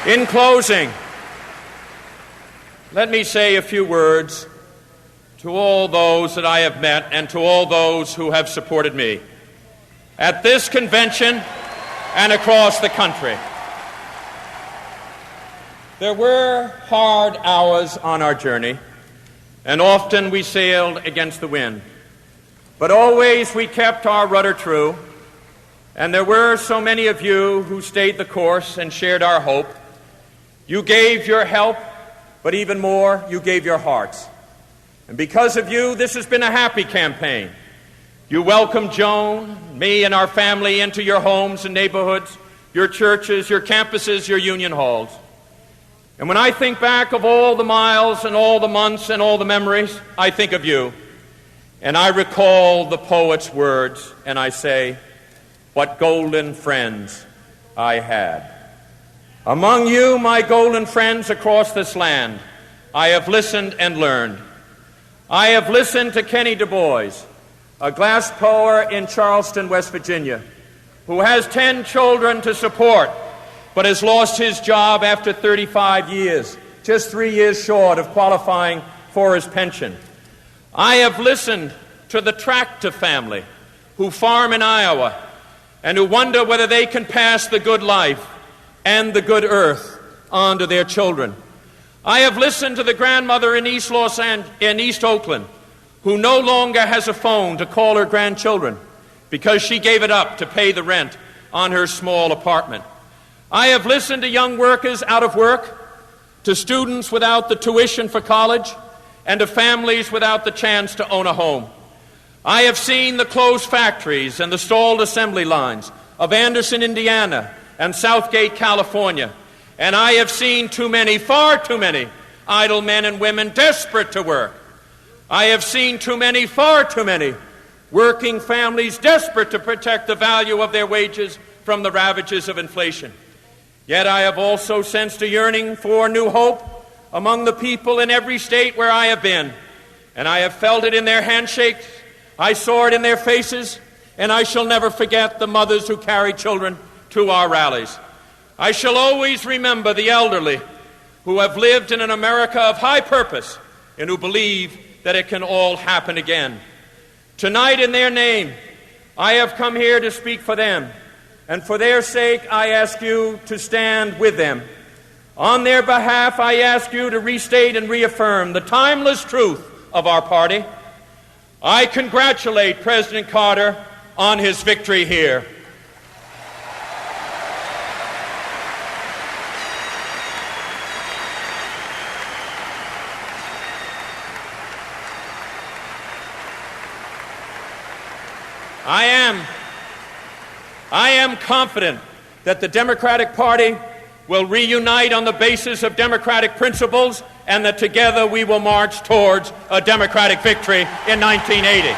In closing, let me say a few words to all those that I have met and to all those who have supported me at this convention and across the country. There were hard hours on our journey, and often we sailed against the wind. But always we kept our rudder true, and there were so many of you who stayed the course and shared our hope. You gave your help, but even more, you gave your hearts. And because of you, this has been a happy campaign. You welcomed Joan, me, and our family into your homes and neighborhoods, your churches, your campuses, your union halls. And when I think back of all the miles and all the months and all the memories, I think of you. And I recall the poet's words, and I say, what golden friends I had. Among you, my golden friends across this land, I have listened and learned. I have listened to Kenny Du Bois, a glass blower in Charleston, West Virginia, who has 10 children to support, but has lost his job after 35 years, just 3 years short of qualifying for his pension. I have listened to the Tractor family who farm in Iowa and who wonder whether they can pass the good life and the good earth on to their children. I have listened to the grandmother in East Oakland who no longer has a phone to call her grandchildren because she gave it up to pay the rent on her small apartment. I have listened to young workers out of work, to students without the tuition for college, and to families without the chance to own a home. I have seen the closed factories and the stalled assembly lines of Anderson, Indiana, and Southgate, California. And I have seen too many, far too many, idle men and women desperate to work. I have seen too many, far too many, working families desperate to protect the value of their wages from the ravages of inflation. Yet I have also sensed a yearning for new hope among the people in every state where I have been. And I have felt it in their handshakes, I saw it in their faces, and I shall never forget the mothers who carry children to our rallies. I shall always remember the elderly who have lived in an America of high purpose and who believe that it can all happen again. Tonight, in their name, I have come here to speak for them, and for their sake, I ask you to stand with them. On their behalf, I ask you to restate and reaffirm the timeless truth of our party. I congratulate President Carter on his victory here. I am confident that the Democratic Party will reunite on the basis of democratic principles and that together we will march towards a Democratic victory in 1980.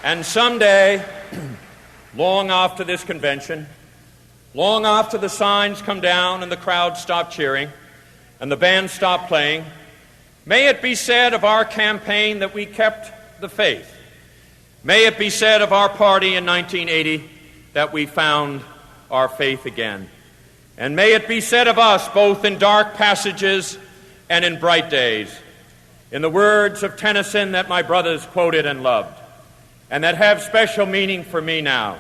And someday, long after this convention, long after the signs come down and the crowd stop cheering and the band stop playing, may it be said of our campaign that we kept the faith. May it be said of our party in 1980 that we found our faith again. And may it be said of us both in dark passages and in bright days, in the words of Tennyson that my brothers quoted and loved, and that have special meaning for me now.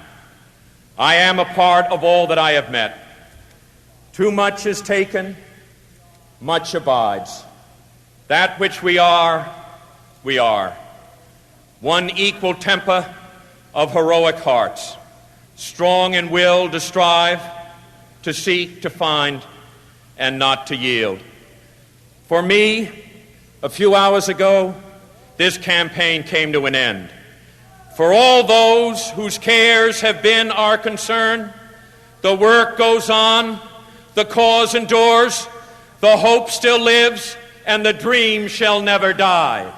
I am a part of all that I have met. Too much is taken, much abides. That which we are, we are. One equal temper of heroic hearts, strong in will to strive, to seek, to find, and not to yield. For me, a few hours ago, this campaign came to an end. For all those whose cares have been our concern, the work goes on, the cause endures, the hope still lives, and the dream shall never die.